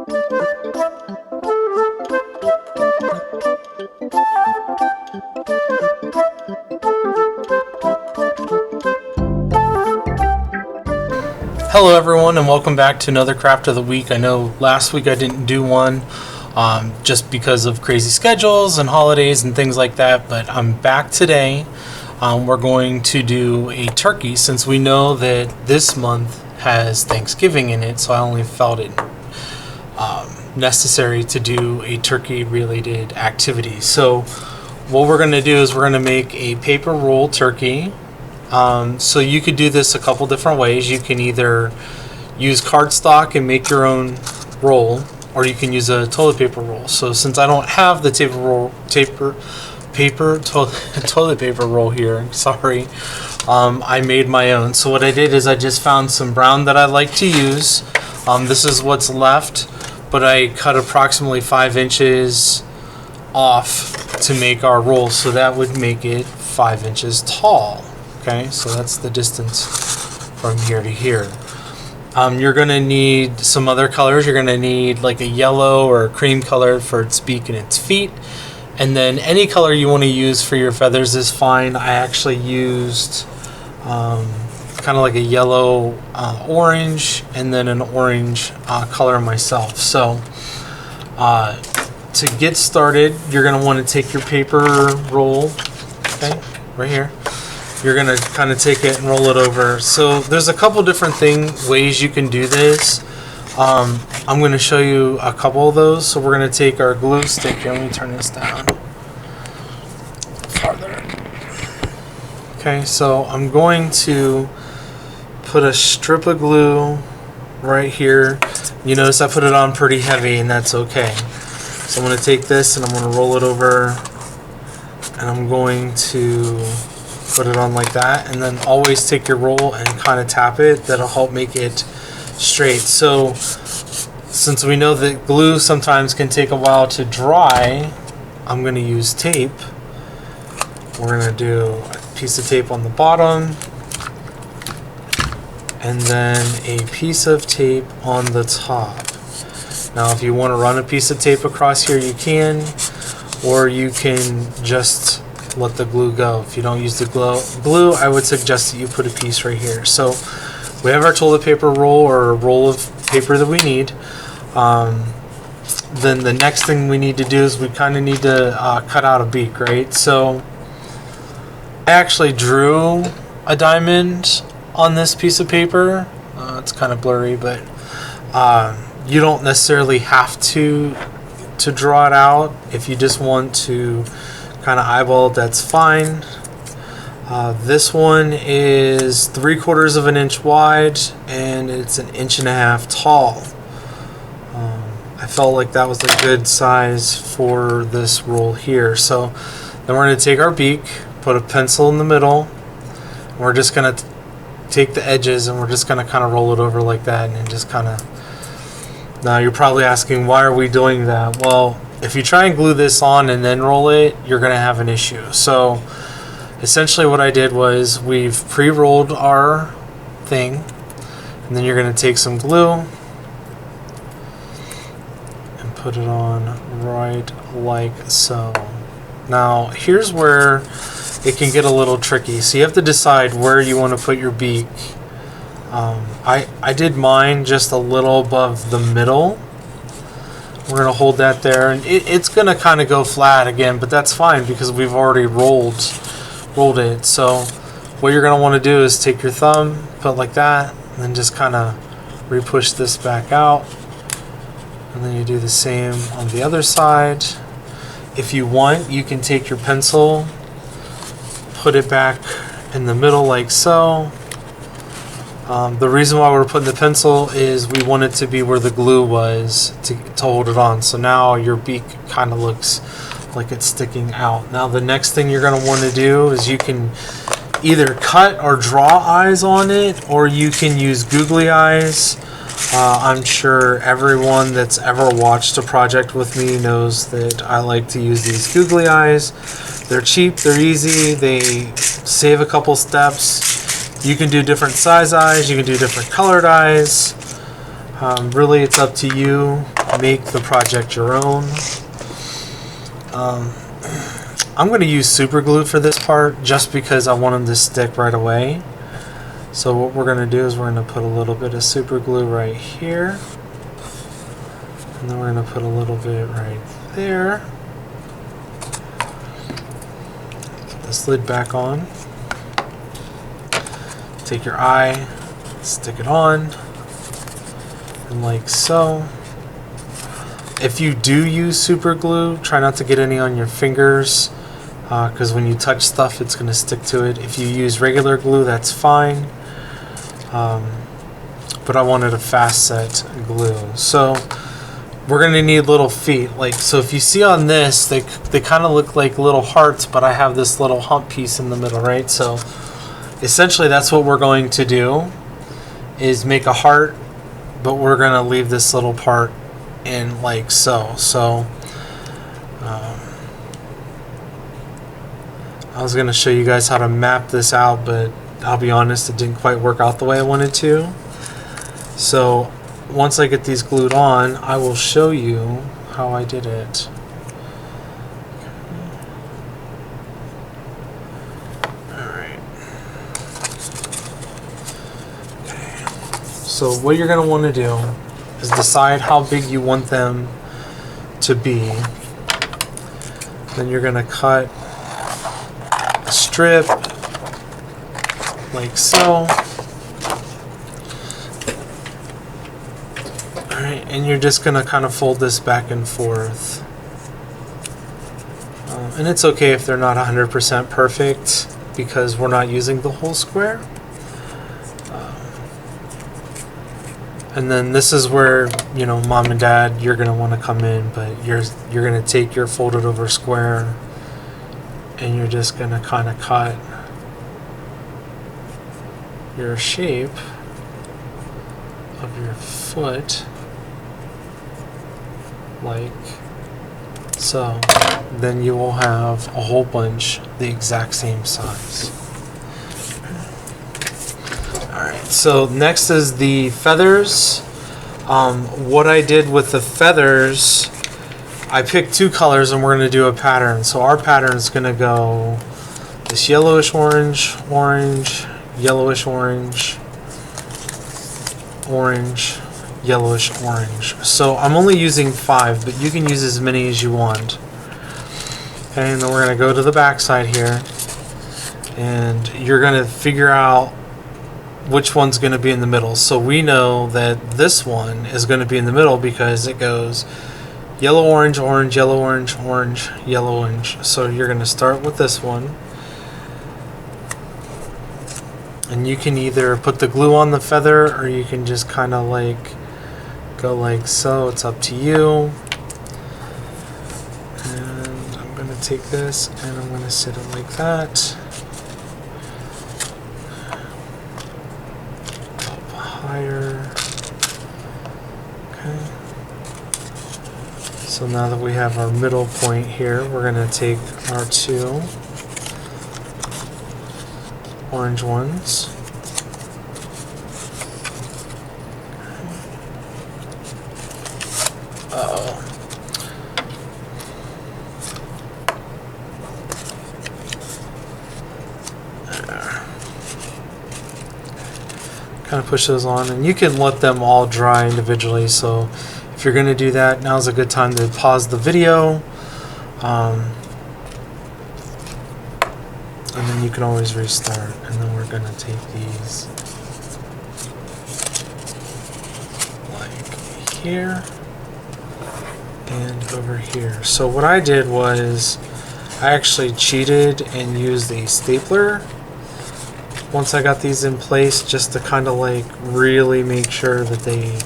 Hello everyone, and welcome back to another craft of the week. I know last week I didn't do one just because of crazy schedules and holidays and things like that, but I'm back today. We're going to do a turkey since we know that this month has Thanksgiving in it, so I only felt it necessary to do a turkey related activity. So what we're going to do is we're going to make a paper roll turkey. So you could do this a couple different ways. You can either use cardstock and make your own roll, or you can use a toilet paper roll. So since I don't have the toilet paper roll here, sorry, I made my own. So what I did is I just found some brown that I like to use. This is what's left, but I cut approximately 5 inches off to make our roll, so that would make it 5 inches tall. Okay, so that's the distance from here to here. You're going to need some other colors. You're going to need like a yellow or a cream color for its beak and its feet. And then any color you want to use for your feathers is fine. I actually used kind of like a yellow orange and then an orange color myself. So to get started, you're going to want to take your paper roll, okay, right here. You're going to kind of take it and roll it over. So there's a couple different ways you can do this. I'm going to show you a couple of those. So we're going to take our glue stick here. Let me turn this down farther. Okay, so I'm going to put a strip of glue right here. You notice I put it on pretty heavy, and that's okay. So I'm going to take this and I'm going to roll it over, and I'm going to put it on like that, and then always take your roll and kind of tap it. That'll help make it straight. So since we know that glue sometimes can take a while to dry, I'm going to use tape. We're going to do a piece of tape on the bottom and then a piece of tape on the top. Now if you want to run a piece of tape across here, you can, or you can just let the glue go. If you don't use the glue, I would suggest that you put a piece right here. So we have our toilet paper roll, or a roll of paper that we need. Then the next thing we need to do is we kind of need to cut out a beak, right? So I actually drew a diamond on this piece of paper. It's kind of blurry, but you don't necessarily have to draw it out. If you just want to kind of eyeball it, that's fine. This one is 3/4 of an inch wide, and it's 1.5 inches tall. I felt like that was a good size for this roll here. So then we're going to take our beak, put a pencil in the middle, and we're just going to take the edges and we're just going to kind of roll it over like that, and just kind of. Now you're probably asking, why are we doing that? Well, if you try and glue this on and then roll it, you're going to have an issue. So essentially what I did was we've pre-rolled our thing, and then you're going to take some glue and put it on right like so. Now here's where it can get a little tricky. So you have to decide where you want to put your beak. I did mine just a little above the middle. We're going to hold that there, and it's going to kind of go flat again, but that's fine because we've already rolled it. So what you're going to want to do is take your thumb, put it like that, and then just kind of re-push this back out, and then you do the same on the other side. If you want, you can take your pencil, put it back in the middle like so. The reason why we're putting the pencil is we want it to be where the glue was to hold it on. So now your beak kind of looks like it's sticking out. Now the next thing you're going to want to do is you can either cut or draw eyes on it, or you can use googly eyes. I'm sure everyone that's ever watched a project with me knows that I like to use these googly eyes. They're cheap, they're easy, they save a couple steps. You can do different size eyes, you can do different colored eyes. Really, it's up to you. make the project your own. I'm going to use super glue for this part just because I want them to stick right away. So what we're going to do is we're going to put a little bit of super glue right here. And then we're going to put a little bit right there. Put this lid back on. Take your eye, stick it on, and like so. If you do use super glue, try not to get any on your fingers, because when you touch stuff it's going to stick to it. If you use regular glue, that's fine. But I wanted a fast set glue. So we're going to need little feet. So if you see on this, they kind of look like little hearts, but I have this little hump piece in the middle, right? So essentially that's what we're going to do, is make a heart, but we're going to leave this little part in like so. So I was going to show you guys how to map this out, but I'll be honest, it didn't quite work out the way I wanted to. So once I get these glued on, I will show you how I did it. Alright. Okay. So what you're going to want to do is decide how big you want them to be. Then you're going to cut a strip like so. Alright, and you're just going to kind of fold this back and forth. And it's okay if they're not 100% perfect because we're not using the whole square. And then this is where, you know, mom and dad, you're going to want to come in, but you're going to take your folded over square and you're just going to kind of cut your shape of your foot like so. Then you will have a whole bunch the exact same size. Alright, so next is the feathers. What I did with the feathers, I picked two colors and we're going to do a pattern. So our pattern is going to go this yellowish orange, orange, yellowish orange, orange, yellowish orange. So I'm only using 5, but you can use as many as you want. Okay, and then we're going to go to the back side here and you're going to figure out which one's going to be in the middle. So we know that this one is going to be in the middle because it goes yellow, orange, orange, yellow, orange, orange, yellow, orange. So you're going to start with this one. And you can either put the glue on the feather or you can just kind of like go like so. It's up to you. And I'm going to take this and I'm going to sit it like that. Up higher. Okay. So now that we have our middle point here, we're going to take our two orange ones. Uh-oh. Kind of push those on, and you can let them all dry individually. So if you're going to do that, now's a good time to pause the video. And then you can always restart. And then we're going to take these like here and over here. So what I did was I actually cheated and used a stapler once I got these in place, just to kind of like really make sure that they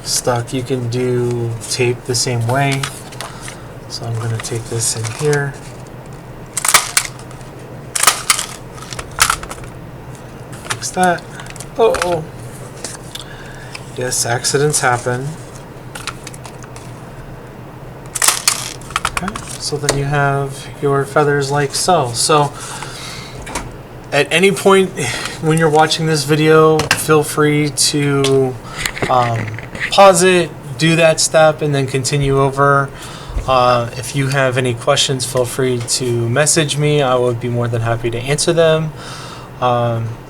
stuck. You can do tape the same way. So I'm going to take this in here. Fix that. Uh-oh. Yes, accidents happen. Okay, so then you have your feathers like so. So at any point when you're watching this video, feel free to pause it, do that step and then continue over. If you have any questions, feel free to message me. I would be more than happy to answer them.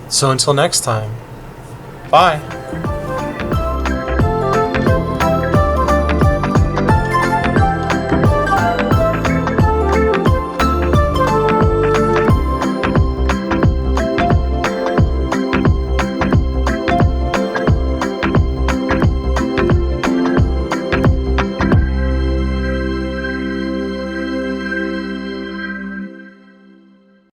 So until next time, bye.